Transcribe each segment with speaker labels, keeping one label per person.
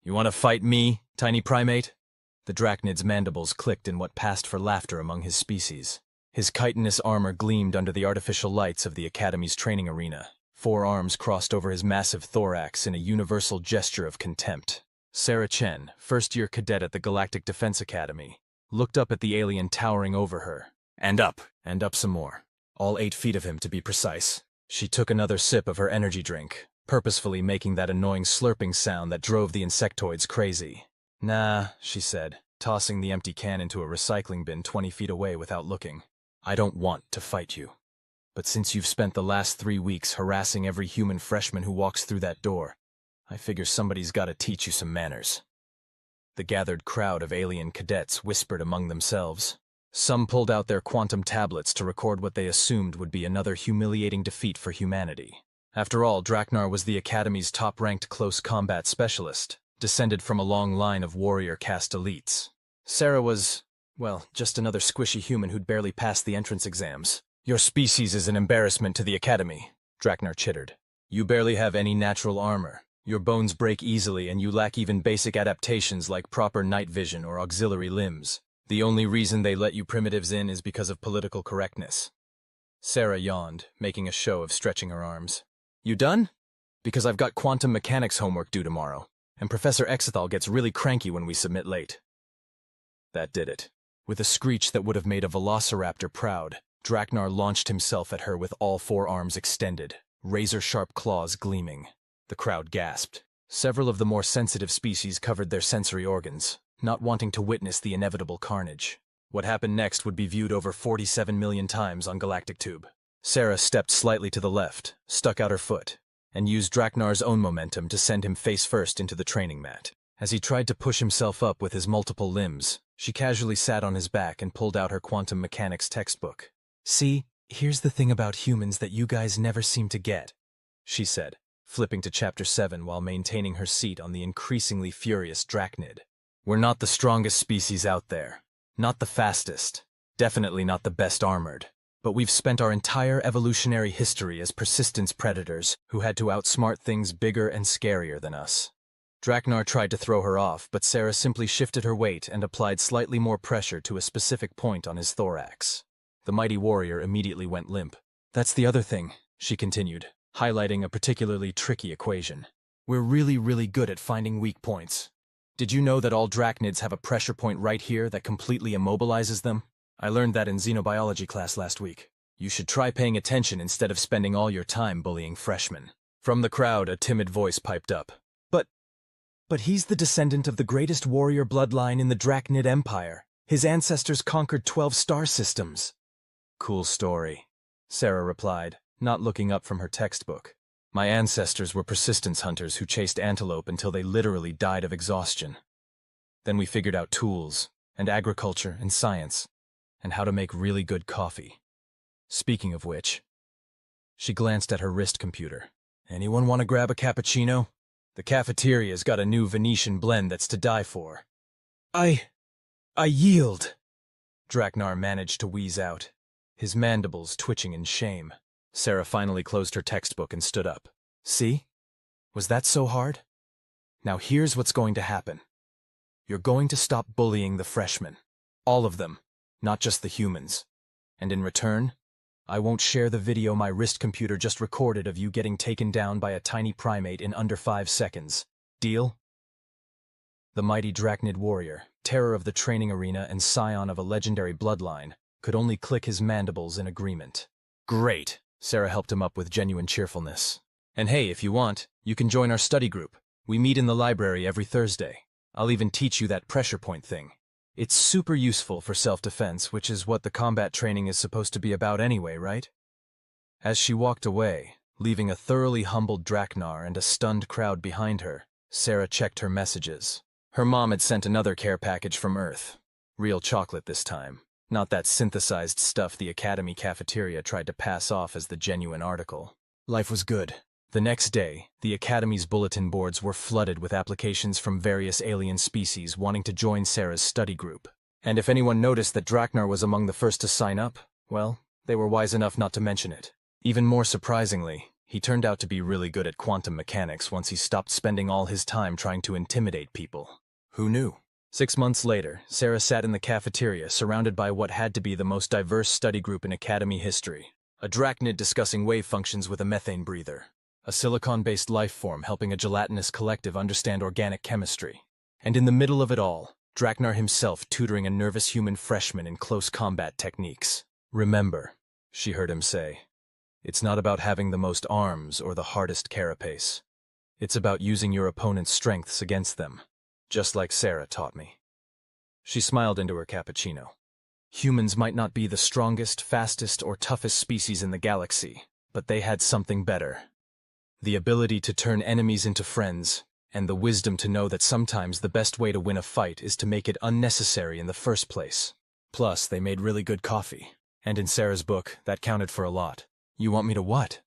Speaker 1: You want to fight me, tiny primate? The Drachnid's mandibles clicked in what passed for laughter among his species. His chitinous armor gleamed under the artificial lights of the Academy's training arena. 4 arms crossed over his massive thorax in a universal gesture of contempt. Sarah Chen, first-year cadet at the Galactic Defense Academy, looked up at the alien towering over her. And up some more. All 8 feet of him, to be precise. She took another sip of her energy drink, purposefully making that annoying slurping sound that drove the insectoids crazy. Nah, she said, tossing the empty can into a recycling bin 20 feet away without looking. I don't want to fight you. But since you've spent the last 3 weeks harassing every human freshman who walks through that door, I figure somebody's gotta teach you some manners. The gathered crowd of alien cadets whispered among themselves. Some pulled out their quantum tablets to record what they assumed would be another humiliating defeat for humanity. After all, Draknar was the Academy's top-ranked close combat specialist, descended from a long line of warrior caste elites. Sarah was, well, just another squishy human who'd barely passed the entrance exams. Your species is an embarrassment to the Academy, Draknar chittered. You barely have any natural armor. Your bones break easily and you lack even basic adaptations like proper night vision or auxiliary limbs. The only reason they let you primitives in is because of political correctness. Sarah yawned, making a show of stretching her arms. You done? Because I've got quantum mechanics homework due tomorrow, and Professor Exethal gets really cranky when we submit late. That did it. With a screech that would have made a velociraptor proud, Draknar launched himself at her with all 4 arms extended, razor-sharp claws gleaming. The crowd gasped. Several of the more sensitive species covered their sensory organs, not wanting to witness the inevitable carnage. What happened next would be viewed over 47 million times on Galactic Tube. Sarah stepped slightly to the left, stuck out her foot, and used Draknar's own momentum to send him face first into the training mat. As he tried to push himself up with his multiple limbs, she casually sat on his back and pulled out her quantum mechanics textbook. See, here's the thing about humans that you guys never seem to get, she said, flipping to Chapter 7 while maintaining her seat on the increasingly furious Drachnid. We're not the strongest species out there. Not the fastest. Definitely not the best armored. But we've spent our entire evolutionary history as persistence predators who had to outsmart things bigger and scarier than us. Draknar tried to throw her off, but Sarah simply shifted her weight and applied slightly more pressure to a specific point on his thorax. The mighty warrior immediately went limp. That's the other thing, she continued, highlighting a particularly tricky equation. We're really good at finding weak points. Did you know that all Drachnids have a pressure point right here that completely immobilizes them? I learned that in xenobiology class last week. You should try paying attention instead of spending all your time bullying freshmen. From the crowd, a timid voice piped up. But he's the descendant of the greatest warrior bloodline in the Drachnid Empire. His ancestors conquered 12 star systems. Cool story, Sarah replied, not looking up from her textbook. My ancestors were persistence hunters who chased antelope until they literally died of exhaustion. Then we figured out tools, and agriculture, and science, and how to make really good coffee. Speaking of which, she glanced at her wrist computer. Anyone want to grab a cappuccino? The cafeteria's got a new Venetian blend that's to die for. I yield, Draknar managed to wheeze out, his mandibles twitching in shame. Sarah finally closed her textbook and stood up. See? Was that so hard? Now here's what's going to happen. You're going to stop bullying the freshmen. All of them, not just the humans. And in return, I won't share the video my wrist computer just recorded of you getting taken down by a tiny primate in under 5 seconds. Deal? The mighty Drachnid warrior, terror of the training arena and scion of a legendary bloodline, could only click his mandibles in agreement. Great, Sarah helped him up with genuine cheerfulness. And hey, if you want, you can join our study group. We meet in the library every Thursday. I'll even teach you that pressure point thing. It's super useful for self-defense, which is what the combat training is supposed to be about anyway, right? As she walked away, leaving a thoroughly humbled Draknar and a stunned crowd behind her, Sarah checked her messages. Her mom had sent another care package from Earth. Real chocolate this time. Not that synthesized stuff the Academy cafeteria tried to pass off as the genuine article. Life was good. The next day, the Academy's bulletin boards were flooded with applications from various alien species wanting to join Sarah's study group. And if anyone noticed that Draknar was among the first to sign up, well, they were wise enough not to mention it. Even more surprisingly, He turned out to be really good at quantum mechanics once he stopped spending all his time trying to intimidate people. Who knew? 6 months later, Sarah sat in the cafeteria surrounded by what had to be the most diverse study group in Academy history. A drachnid discussing wave functions with a methane breather. A silicon-based life form helping a gelatinous collective understand organic chemistry. And in the middle of it all, Draknar himself tutoring a nervous human freshman in close combat techniques. "Remember," she heard him say, "it's not about having the most arms or the hardest carapace. It's about using your opponent's strengths against them, just like Sarah taught me." She smiled into her cappuccino. Humans might not be the strongest, fastest, or toughest species in the galaxy, but they had something better. The ability to turn enemies into friends, and the wisdom to know that sometimes the best way to win a fight is to make it unnecessary in the first place. Plus, they made really good coffee. And in Sarah's book, that counted for a lot. "You want me to what?"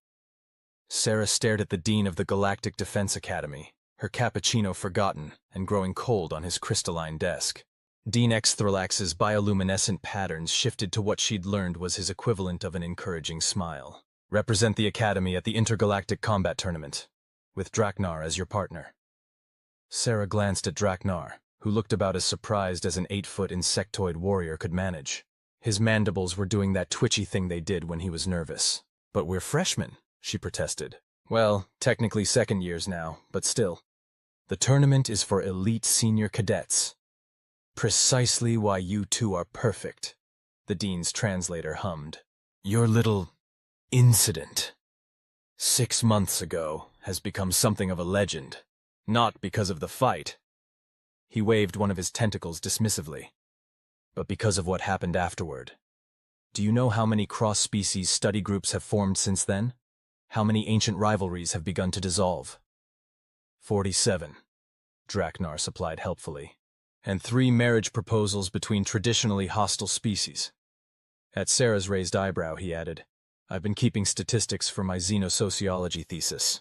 Speaker 1: Sarah stared at the dean of the Galactic Defense Academy, her cappuccino forgotten and growing cold on his crystalline desk. Dean Xthorlax's bioluminescent patterns shifted to what she'd learned was his equivalent of an encouraging smile. "Represent the Academy at the Intergalactic Combat Tournament, with Draknar as your partner." Sarah glanced at Draknar, who looked about as surprised as an 8-foot insectoid warrior could manage. His mandibles were doing that twitchy thing they did when he was nervous. "But we're freshmen," she protested. "Well, technically second years now, but still. The tournament is for elite senior cadets." "Precisely why you two are perfect," the dean's translator hummed. "Your little incident 6 months ago has become something of a legend, not because of the fight." He waved one of his tentacles dismissively, "but because of what happened afterward. Do you know how many cross-species study groups have formed since then? How many ancient rivalries have begun to dissolve?" 47, Draknar supplied helpfully. "And 3 marriage proposals between traditionally hostile species." At Sarah's raised eyebrow, he added, "I've been keeping statistics for my xenosociology thesis."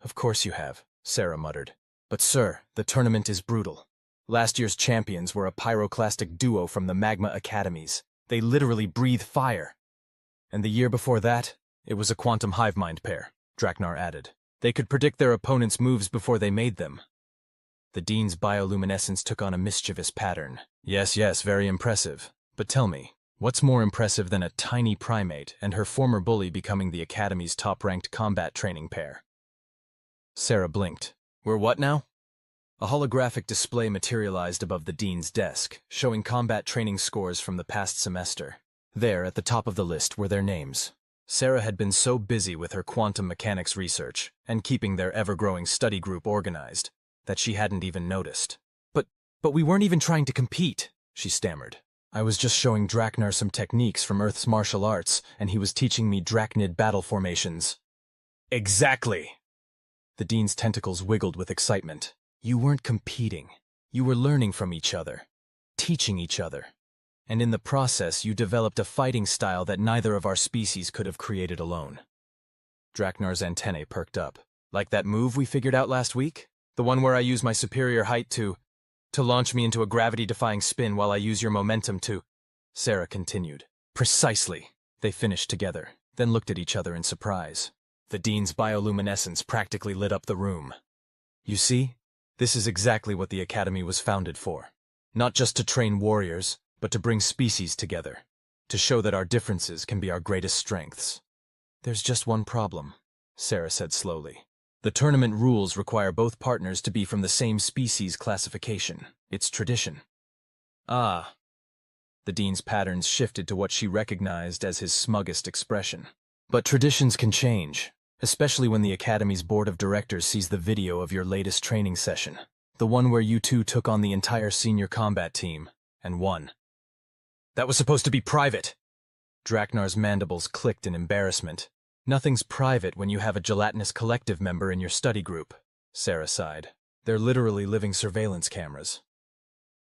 Speaker 1: "Of course you have," Sarah muttered. "But sir, the tournament is brutal. Last year's champions were a pyroclastic duo from the magma academies. They literally breathe fire. And the year before that, it was a quantum hive mind pair," Draknar added. "They could predict their opponents' moves before they made them." The dean's bioluminescence took on a mischievous pattern. Yes, very impressive. But tell me, what's more impressive than a tiny primate and her former bully becoming the Academy's top-ranked combat training pair? Sarah blinked. "We're what now?" A holographic display materialized above the dean's desk, showing combat training scores from the past semester. There, at the top of the list, were their names. Sarah had been so busy with her quantum mechanics research and keeping their ever-growing study group organized that she hadn't even noticed. But we weren't even trying to compete," she stammered. "I was just showing Draknar some techniques from Earth's martial arts, and he was teaching me drachnid battle formations." "Exactly!" The dean's tentacles wiggled with excitement. "You weren't competing. You were learning from each other, teaching each other. And in the process, you developed a fighting style that neither of our species could have created alone." Draknar's antennae perked up. "Like that move we figured out last week? The one where I use my superior height to launch me into a gravity-defying spin while I use your momentum to—" Sarah continued. "Precisely." They finished together, then looked at each other in surprise. The dean's bioluminescence practically lit up the room. "You see? This is exactly what the Academy was founded for. Not just to train warriors, but to bring species together. To show that our differences can be our greatest strengths." "There's just one problem," Sarah said slowly. "The tournament rules require both partners to be from the same species classification. It's tradition." "Ah." The dean's patterns shifted to what she recognized as his smuggest expression. "But traditions can change, especially when the Academy's board of directors sees the video of your latest training session. The one where you two took on the entire senior combat team, and won." "That was supposed to be private!" Draknar's mandibles clicked in embarrassment. "Nothing's private when you have a gelatinous collective member in your study group," Sarah sighed. "They're literally living surveillance cameras."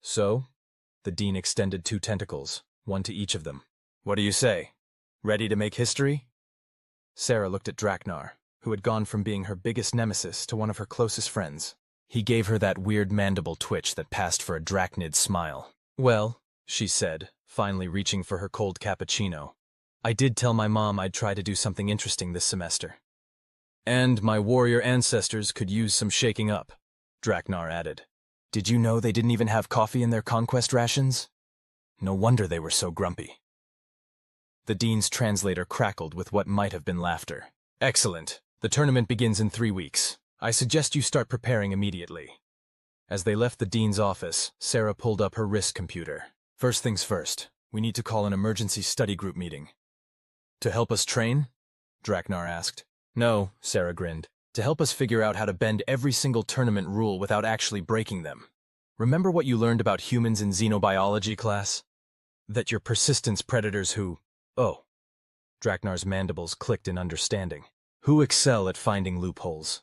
Speaker 1: "So?" The dean extended 2 tentacles, one to each of them. "What do you say? Ready to make history?" Sarah looked at Draknar, who had gone from being her biggest nemesis to one of her closest friends. He gave her that weird mandible twitch that passed for a drachnid smile. "Well," she said, finally reaching for her cold cappuccino, "I did tell my mom I'd try to do something interesting this semester." And my warrior ancestors could use some shaking up, Draknar added. Did you know they didn't even have coffee in their conquest rations? No wonder they were so grumpy. The dean's translator crackled with what might have been laughter. Excellent. The tournament begins in 3 weeks. I suggest you start preparing immediately. As they left the dean's office, Sarah pulled up her wrist computer. First things first, we need to call an emergency study group meeting. To help us train? Draknar asked. No, Sarah grinned. To help us figure out how to bend every single tournament rule without actually breaking them. Remember what you learned about humans in xenobiology class? That you're persistence predators who... Oh. Draknar's mandibles clicked in understanding. Who excel at finding loopholes.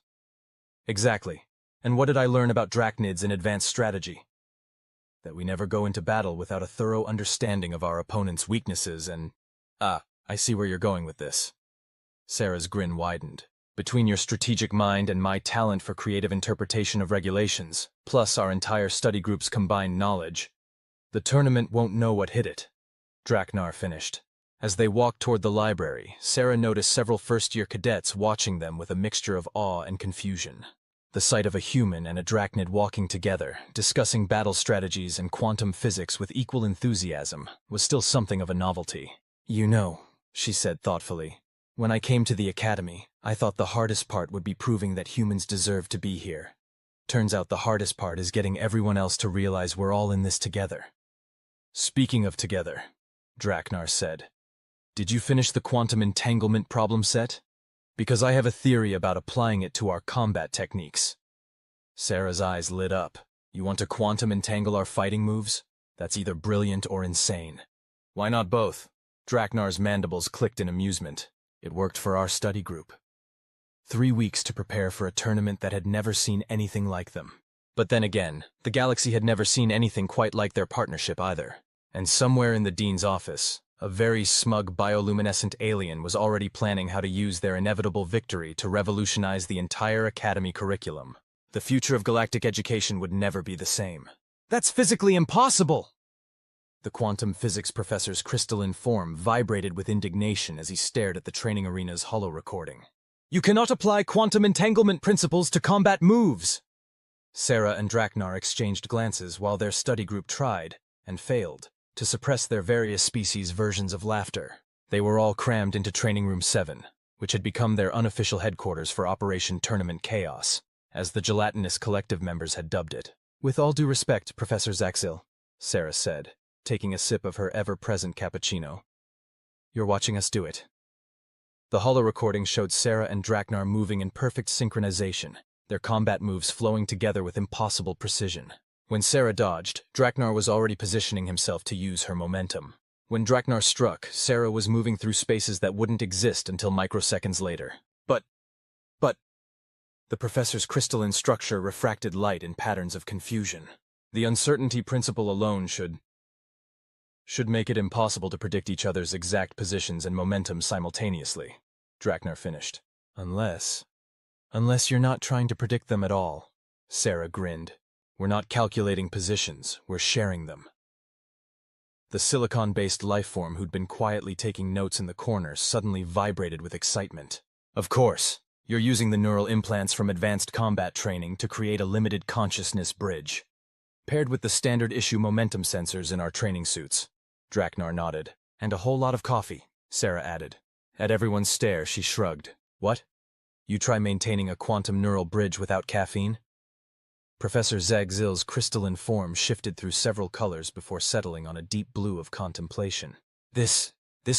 Speaker 1: Exactly. And what did I learn about drachnids in advanced strategy? That we never go into battle without a thorough understanding of our opponent's weaknesses and... Ah, I see where you're going with this. Sarah's grin widened. Between your strategic mind and my talent for creative interpretation of regulations, plus our entire study group's combined knowledge, the tournament won't know what hit it. Draknar finished. As they walked toward the library, Sarah noticed several first-year cadets watching them with a mixture of awe and confusion. The sight of a human and a drachnid walking together, discussing battle strategies and quantum physics with equal enthusiasm, was still something of a novelty. You know, she said thoughtfully, when I came to the academy, I thought the hardest part would be proving that humans deserve to be here. Turns out the hardest part is getting everyone else to realize we're all in this together. Speaking of together, Draknar said, did you finish the quantum entanglement problem set? Because I have a theory about applying it to our combat techniques. Sarah's eyes lit up. You want to quantum entangle our fighting moves? That's either brilliant or insane. Why not both? Draknar's mandibles clicked in amusement. It worked for our study group. 3 weeks to prepare for a tournament that had never seen anything like them. But then again, the galaxy had never seen anything quite like their partnership either. And somewhere in the dean's office, a very smug bioluminescent alien was already planning how to use their inevitable victory to revolutionize the entire academy curriculum. The future of galactic education would never be the same. That's physically impossible! The quantum physics professor's crystalline form vibrated with indignation as he stared at the training arena's holo-recording. You cannot apply quantum entanglement principles to combat moves! Sarah and Draknar exchanged glances while their study group tried, and failed, to suppress their various species' versions of laughter. They were all crammed into Training Room 7, which had become their unofficial headquarters for Operation Tournament Chaos, as the gelatinous collective members had dubbed it. With all due respect, Professor Zaxil, Sarah said, taking a sip of her ever-present cappuccino. You're watching us do it. The holo-recording showed Sarah and Draknar moving in perfect synchronization, their combat moves flowing together with impossible precision. When Sarah dodged, Draknar was already positioning himself to use her momentum. When Draknar struck, Sarah was moving through spaces that wouldn't exist until microseconds later. But... The professor's crystalline structure refracted light in patterns of confusion. The uncertainty principle alone should make it impossible to predict each other's exact positions and momentum simultaneously, Draknar finished. Unless you're not trying to predict them at all, Sarah grinned. We're not calculating positions, we're sharing them. The silicon-based lifeform who'd been quietly taking notes in the corner suddenly vibrated with excitement. Of course, you're using the neural implants from advanced combat training to create a limited consciousness bridge. Paired with the standard-issue momentum sensors in our training suits. Draknar nodded. And a whole lot of coffee, Sarah added. At everyone's stare, she shrugged. What? You try maintaining a quantum neural bridge without caffeine? Professor Zagzil's crystalline form shifted through several colors before settling on a deep blue of contemplation. This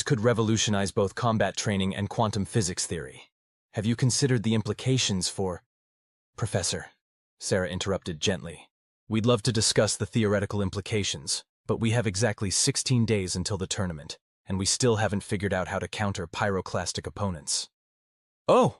Speaker 1: could revolutionize both combat training and quantum physics theory. Have you considered the implications for... Professor, Sarah interrupted gently. We'd love to discuss the theoretical implications, but we have exactly 16 days until the tournament, and we still haven't figured out how to counter pyroclastic opponents. Oh,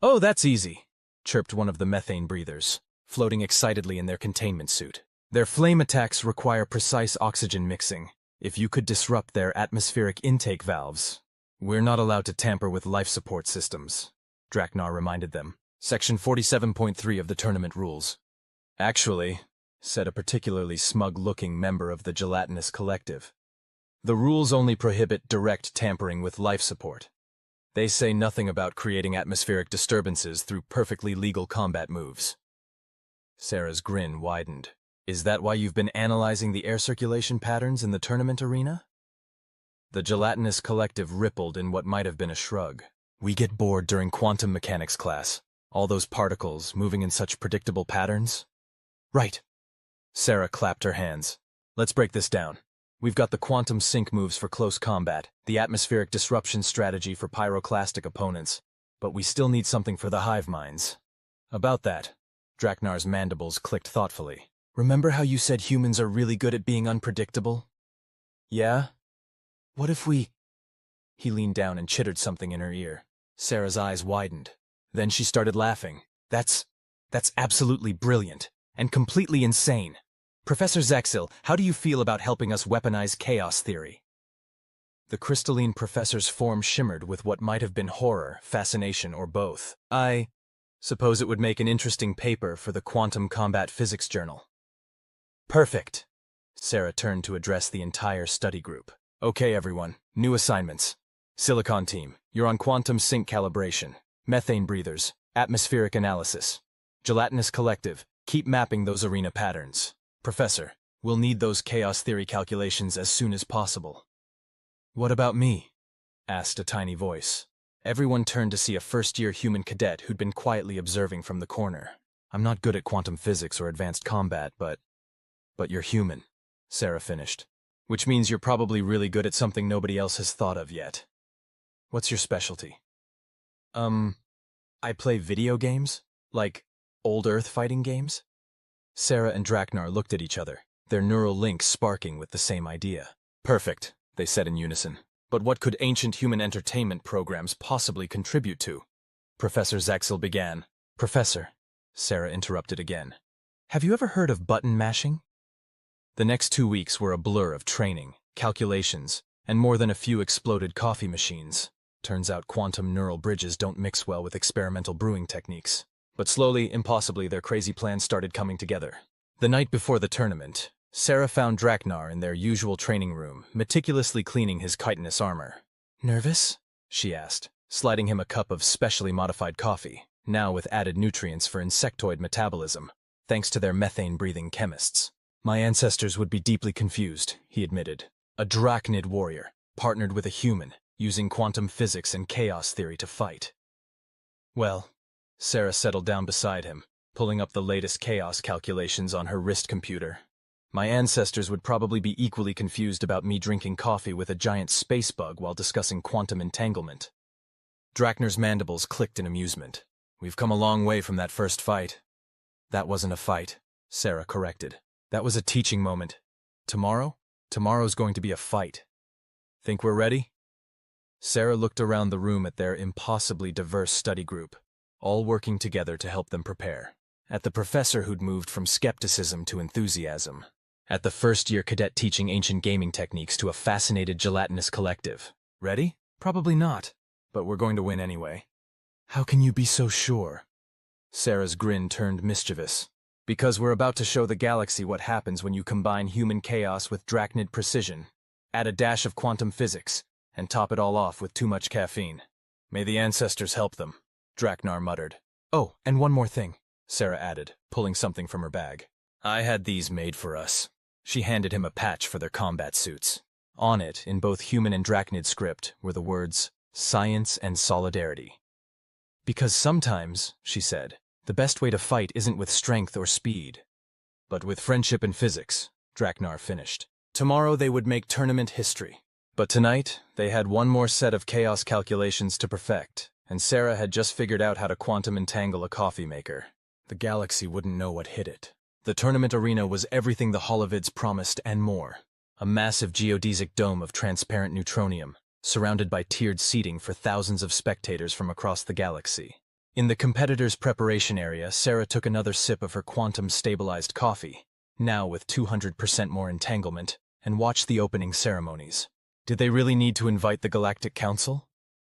Speaker 1: that's easy, chirped one of the methane breathers, floating excitedly in their containment suit. Their flame attacks require precise oxygen mixing. If you could disrupt their atmospheric intake valves... We're not allowed to tamper with life support systems, Draknar reminded them. Section 47.3 of the tournament rules. Actually, said a particularly smug-looking member of the gelatinous collective, the rules only prohibit direct tampering with life support. They say nothing about creating atmospheric disturbances through perfectly legal combat moves. Sarah's grin widened. Is that why you've been analyzing the air circulation patterns in the tournament arena? The gelatinous collective rippled in what might have been a shrug. We get bored during quantum mechanics class. All those particles moving in such predictable patterns. Right. Sarah clapped her hands. Let's break this down. We've got the quantum sync moves for close combat, the atmospheric disruption strategy for pyroclastic opponents, but we still need something for the hive minds. About that, Draknar's mandibles clicked thoughtfully. Remember how you said humans are really good at being unpredictable? Yeah? What if we... He leaned down and chittered something in her ear. Sarah's eyes widened. Then she started laughing. That's absolutely brilliant, and completely insane. Professor Zexil, how do you feel about helping us weaponize chaos theory? The crystalline professor's form shimmered with what might have been horror, fascination, or both. I suppose it would make an interesting paper for the Quantum Combat Physics Journal. Perfect. Sarah turned to address the entire study group. Okay, everyone, new assignments. Silicon team, you're on quantum sync calibration, methane breathers, atmospheric analysis. Gelatinous collective, keep mapping those arena patterns. Professor, we'll need those chaos theory calculations as soon as possible. What about me? Asked a tiny voice. Everyone turned to see a first-year human cadet who'd been quietly observing from the corner. I'm not good at quantum physics or advanced combat, but you're human, Sarah finished. Which means you're probably really good at something nobody else has thought of yet. What's your specialty? I play video games? Like old Earth fighting games? Sarah and Draknar looked at each other, their neural links sparking with the same idea. Perfect, they said in unison. But what could ancient human entertainment programs possibly contribute to? Professor Zexil began. Professor, Sarah interrupted again. Have you ever heard of button mashing? The next 2 weeks were a blur of training, calculations, and more than a few exploded coffee machines. Turns out quantum neural bridges don't mix well with experimental brewing techniques. But slowly, impossibly, their crazy plans started coming together. The night before the tournament, Sarah found Draknar in their usual training room, meticulously cleaning his chitinous armor. Nervous? She asked, sliding him a cup of specially modified coffee, now with added nutrients for insectoid metabolism, thanks to their methane-breathing chemists. My ancestors would be deeply confused, he admitted. A Drachnid warrior, partnered with a human, using quantum physics and chaos theory to fight. Well, Sarah settled down beside him, pulling up the latest chaos calculations on her wrist computer. My ancestors would probably be equally confused about me drinking coffee with a giant space bug while discussing quantum entanglement. Draknar's mandibles clicked in amusement. We've come a long way from that first fight. That wasn't a fight, Sarah corrected. That was a teaching moment. Tomorrow's going to be a fight. Think we're ready? Sarah looked around the room at their impossibly diverse study group, all working together to help them prepare. At the professor who'd moved from skepticism to enthusiasm. At the first-year cadet teaching ancient gaming techniques to a fascinated gelatinous collective. Ready? Probably not, but we're going to win anyway. How can you be so sure? Sarah's grin turned mischievous. Because we're about to show the galaxy what happens when you combine human chaos with Drachnid precision, add a dash of quantum physics, and top it all off with too much caffeine. May the ancestors help them, Draknar muttered. Oh, and one more thing, Sarah added, pulling something from her bag. I had these made for us. She handed him a patch for their combat suits. On it, in both human and Drachnid script, were the words, Science and Solidarity. Because sometimes, she said, the best way to fight isn't with strength or speed, but with friendship and physics, Draknar finished. Tomorrow they would make tournament history. But tonight, they had one more set of chaos calculations to perfect, and Sarah had just figured out how to quantum entangle a coffee maker. The galaxy wouldn't know what hit it. The tournament arena was everything the Holovids promised and more. A massive geodesic dome of transparent neutronium, surrounded by tiered seating for thousands of spectators from across the galaxy. In the competitors' preparation area, Sarah took another sip of her quantum-stabilized coffee, now with 200% more entanglement, and watched the opening ceremonies. Did they really need to invite the Galactic Council?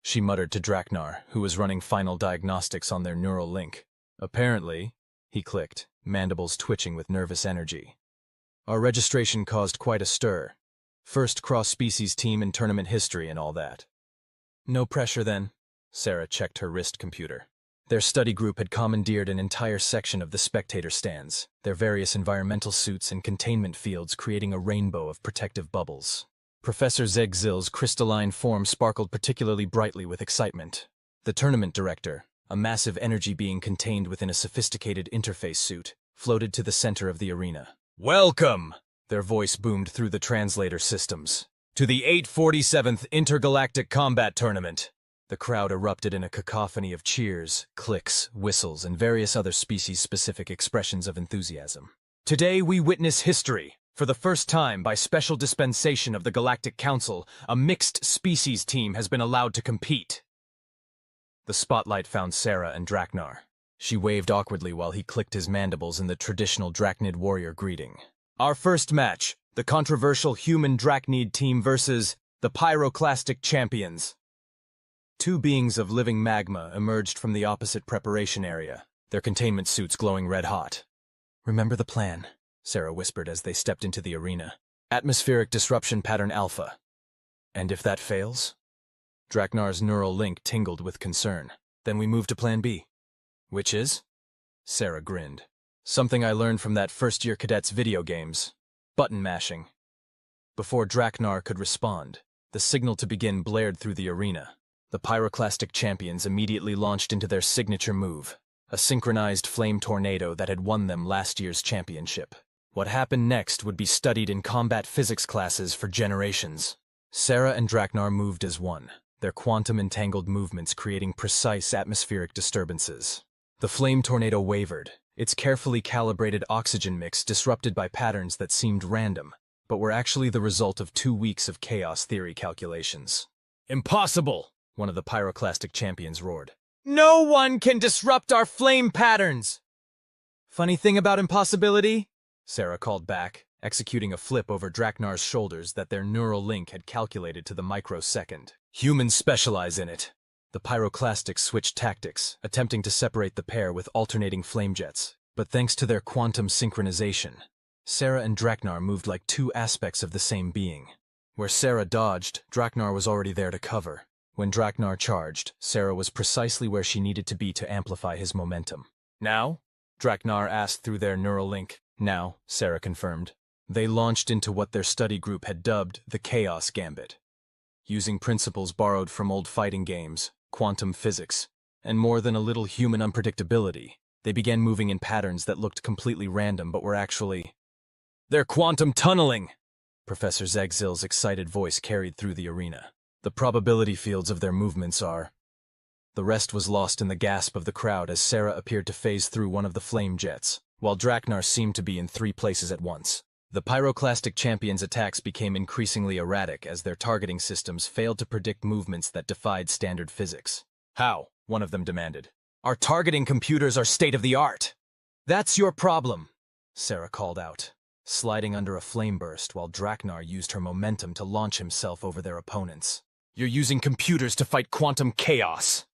Speaker 1: She muttered to Draknar, who was running final diagnostics on their neural link. Apparently, he clicked, mandibles twitching with nervous energy. Our registration caused quite a stir. First cross-species team in tournament history and all that. No pressure then, Sarah checked her wrist computer. Their study group had commandeered an entire section of the spectator stands, their various environmental suits and containment fields creating a rainbow of protective bubbles. Professor Zegzil's crystalline form sparkled particularly brightly with excitement. The tournament director, a massive energy being contained within a sophisticated interface suit, floated to the center of the arena. "Welcome!" Their voice boomed through the translator systems. "To the 847th Intergalactic Combat Tournament." The crowd erupted in a cacophony of cheers, clicks, whistles, and various other species-specific expressions of enthusiasm. "Today we witness history. For the first time, by special dispensation of the Galactic Council, a mixed species team has been allowed to compete." The spotlight found Sarah and Draknar. She waved awkwardly while he clicked his mandibles in the traditional Drachnid warrior greeting. "Our first match, the controversial human Drachnid team versus the Pyroclastic champions." Two beings of living magma emerged from the opposite preparation area, their containment suits glowing red-hot. "Remember the plan," Sarah whispered as they stepped into the arena. "Atmospheric disruption pattern alpha. And if that fails?" Draknar's neural link tingled with concern. "Then we move to plan B." "Which is?" Sarah grinned. "Something I learned from that first-year cadet's video games. Button mashing." Before Draknar could respond, the signal to begin blared through the arena. The Pyroclastic champions immediately launched into their signature move, a synchronized flame tornado that had won them last year's championship. What happened next would be studied in combat physics classes for generations. Sarah and Draknar moved as one, their quantum-entangled movements creating precise atmospheric disturbances. The flame tornado wavered, its carefully calibrated oxygen mix disrupted by patterns that seemed random, but were actually the result of 2 weeks of chaos theory calculations. "Impossible!" one of the Pyroclastic champions roared. "No one can disrupt our flame patterns!" "Funny thing about impossibility?" Sarah called back, executing a flip over Draknar's shoulders that their neural link had calculated to the microsecond. "Humans specialize in it." The Pyroclastics switched tactics, attempting to separate the pair with alternating flame jets, but thanks to their quantum synchronization, Sarah and Draknar moved like two aspects of the same being. Where Sarah dodged, Draknar was already there to cover. When Draknar charged, Sarah was precisely where she needed to be to amplify his momentum. "Now?" Draknar asked through their neural link. "Now," Sarah confirmed. They launched into what their study group had dubbed the Chaos Gambit. Using principles borrowed from old fighting games, quantum physics, and more than a little human unpredictability, they began moving in patterns that looked completely random but were actually... "They're quantum tunneling!" Professor Zegzil's excited voice carried through the arena. "The probability fields of their movements are..." The rest was lost in the gasp of the crowd as Sarah appeared to phase through one of the flame jets, while Draknar seemed to be in 3 places at once. The Pyroclastic champions' attacks became increasingly erratic as their targeting systems failed to predict movements that defied standard physics. "How?" one of them demanded. "Our targeting computers are state-of-the-art." "That's your problem," Sarah called out, sliding under a flame burst while Draknar used her momentum to launch himself over their opponents. "You're using computers to fight quantum chaos."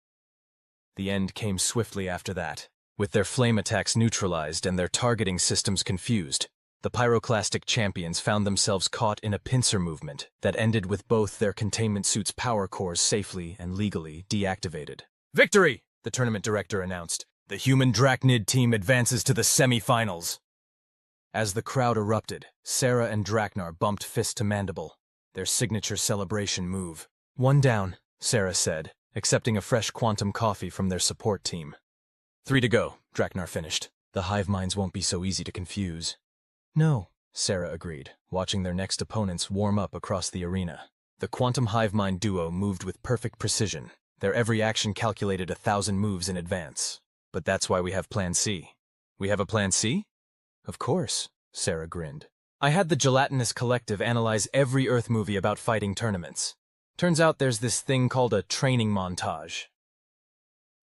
Speaker 1: The end came swiftly after that. With their flame attacks neutralized and their targeting systems confused, the Pyroclastic champions found themselves caught in a pincer movement that ended with both their containment suits' power cores safely and legally deactivated. "Victory!" the tournament director announced. "The human Drachnid team advances to the semi-finals." As the crowd erupted, Sarah and Draknar bumped fist to mandible, their signature celebration move. "One down," Sarah said, accepting a fresh quantum coffee from their support team. 3 to go, Draknar finished. "The hive minds won't be so easy to confuse." "No," Sarah agreed, watching their next opponents warm up across the arena. The quantum hive mind duo moved with perfect precision, their every action calculated 1,000 moves in advance. But that's why we have Plan C. "We have a Plan C?" "Of course," Sarah grinned. "I had the Gelatinous Collective analyze every Earth movie about fighting tournaments. Turns out there's this thing called a training montage."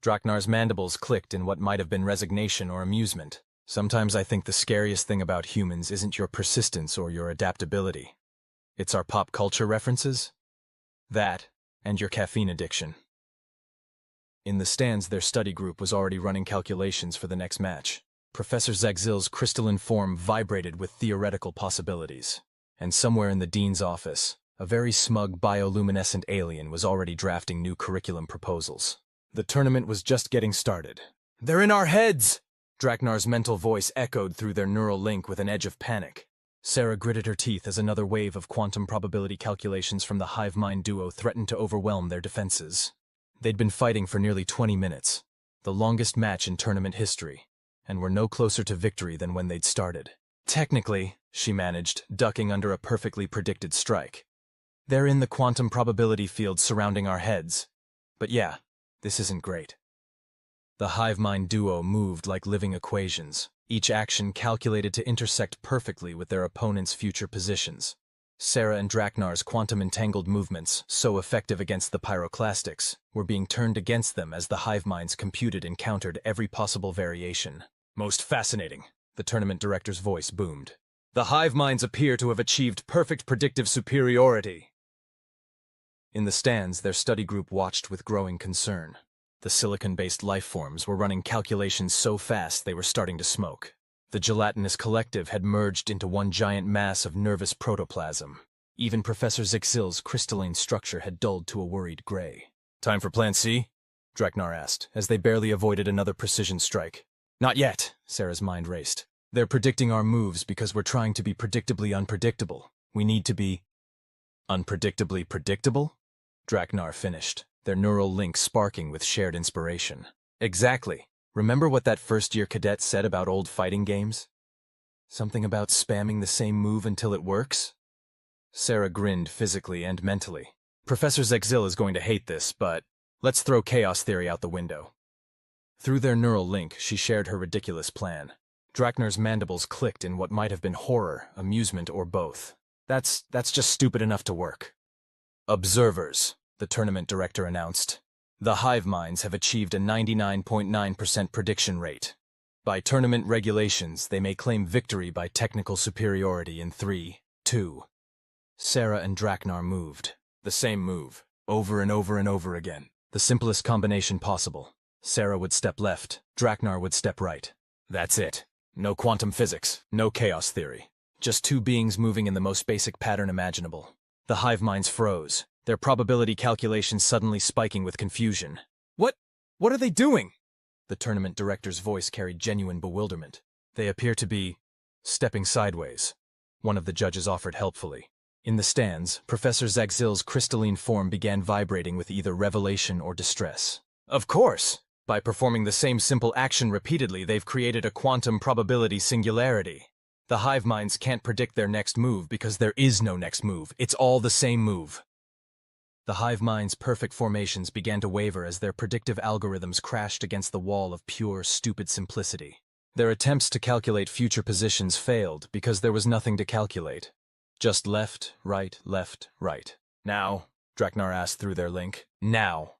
Speaker 1: Draknar's mandibles clicked in what might have been resignation or amusement. "Sometimes I think the scariest thing about humans isn't your persistence or your adaptability. It's our pop culture references. That, and your caffeine addiction." In the stands, their study group was already running calculations for the next match. Professor Zegzil's crystalline form vibrated with theoretical possibilities. And somewhere in the dean's office, a very smug bioluminescent alien was already drafting new curriculum proposals. The tournament was just getting started. "They're in our heads!" Draknar's mental voice echoed through their neural link with an edge of panic. Sarah gritted her teeth as another wave of quantum probability calculations from the hive mind duo threatened to overwhelm their defenses. They'd been fighting for nearly 20 minutes, the longest match in tournament history, and were no closer to victory than when they'd started. "Technically," she managed, ducking under a perfectly predicted strike, "they're in the quantum probability field surrounding our heads. But yeah, this isn't great." The hive mind duo moved like living equations, each action calculated to intersect perfectly with their opponent's future positions. Sarah and Draknar's quantum-entangled movements, so effective against the pyroclastics, were being turned against them as the hive minds computed and countered every possible variation. "Most fascinating," the tournament director's voice boomed. "The hive minds appear to have achieved perfect predictive superiority." In the stands, their study group watched with growing concern. The silicon-based lifeforms were running calculations so fast they were starting to smoke. The gelatinous collective had merged into one giant mass of nervous protoplasm. Even Professor Zixil's crystalline structure had dulled to a worried gray. "Time for Plan C?" Draknar asked, as they barely avoided another precision strike. "Not yet," Sarah's mind raced. "They're predicting our moves because we're trying to be predictably unpredictable. We need to be unpredictably predictable?" Draknar finished, their neural link sparking with shared inspiration. "Exactly. Remember what that first-year cadet said about old fighting games? Something about spamming the same move until it works?" Sarah grinned physically and mentally. "Professor Zexil is going to hate this, but let's throw chaos theory out the window." Through their neural link, she shared her ridiculous plan. Draknar's mandibles clicked in what might have been horror, amusement, or both. That's just stupid enough to work." "Observers," the tournament director announced. "The hive minds have achieved a 99.9% prediction rate. By tournament regulations, they may claim victory by technical superiority in 3, 2. Sarah and Draknar moved. The same move, over and over and over again. The simplest combination possible. Sarah would step left, Draknar would step right. That's it. No quantum physics, no chaos theory. Just two beings moving in the most basic pattern imaginable. The hive minds froze, their probability calculations suddenly spiking with confusion. What are they doing?" The tournament director's voice carried genuine bewilderment. "They appear to be stepping sideways," one of the judges offered helpfully. In the stands, Professor Zagzil's crystalline form began vibrating with either revelation or distress. "Of course! By performing the same simple action repeatedly, they've created a quantum probability singularity. The hive minds can't predict their next move because there is no next move. It's all the same move." The hive minds' perfect formations began to waver as their predictive algorithms crashed against the wall of pure, stupid simplicity. Their attempts to calculate future positions failed because there was nothing to calculate. Just left, right, left, right. "Now?" Draknar asked through their link. "Now."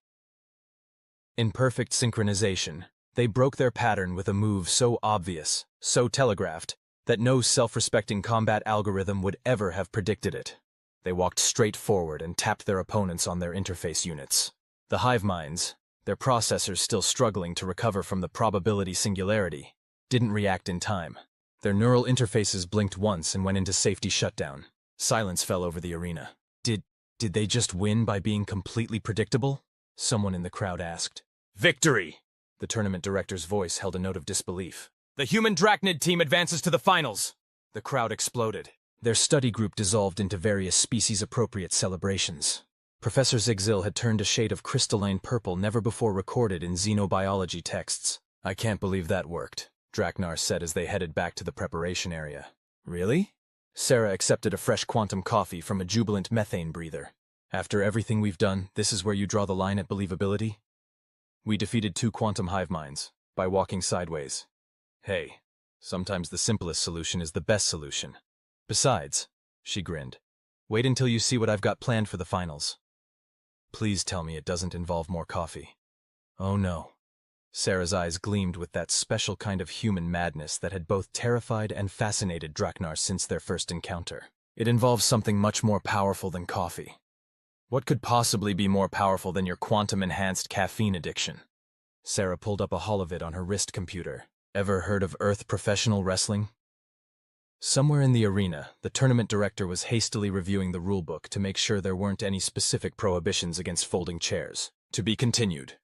Speaker 1: In perfect synchronization, they broke their pattern with a move so obvious, so telegraphed, that no self-respecting combat algorithm would ever have predicted it. They walked straight forward and tapped their opponents on their interface units. The hive minds, their processors still struggling to recover from the probability singularity, didn't react in time. Their neural interfaces blinked once and went into safety shutdown. Silence fell over the arena. Did they just win by being completely predictable?" Someone in the crowd asked. "Victory!" The tournament director's voice held a note of disbelief. "The human Drachnid team advances to the finals!" The crowd exploded. Their study group dissolved into various species-appropriate celebrations. Professor Zigzil had turned a shade of crystalline purple never before recorded in xenobiology texts. "I can't believe that worked," Draknar said as they headed back to the preparation area. "Really?" Sarah accepted a fresh quantum coffee from a jubilant methane breather. "After everything we've done, this is where you draw the line at believability?" "We defeated 2 quantum hive minds, by walking sideways. Hey, sometimes the simplest solution is the best solution. Besides," she grinned, "wait until you see what I've got planned for the finals. Please tell me it doesn't involve more coffee." "Oh no." Sarah's eyes gleamed with that special kind of human madness that had both terrified and fascinated Draknar since their first encounter. "It involves something much more powerful than coffee." "What could possibly be more powerful than your quantum-enhanced caffeine addiction?" Sarah pulled up a holovid on her wrist computer. "Ever heard of Earth Professional Wrestling?" Somewhere in the arena, the tournament director was hastily reviewing the rulebook to make sure there weren't any specific prohibitions against folding chairs. "To be continued."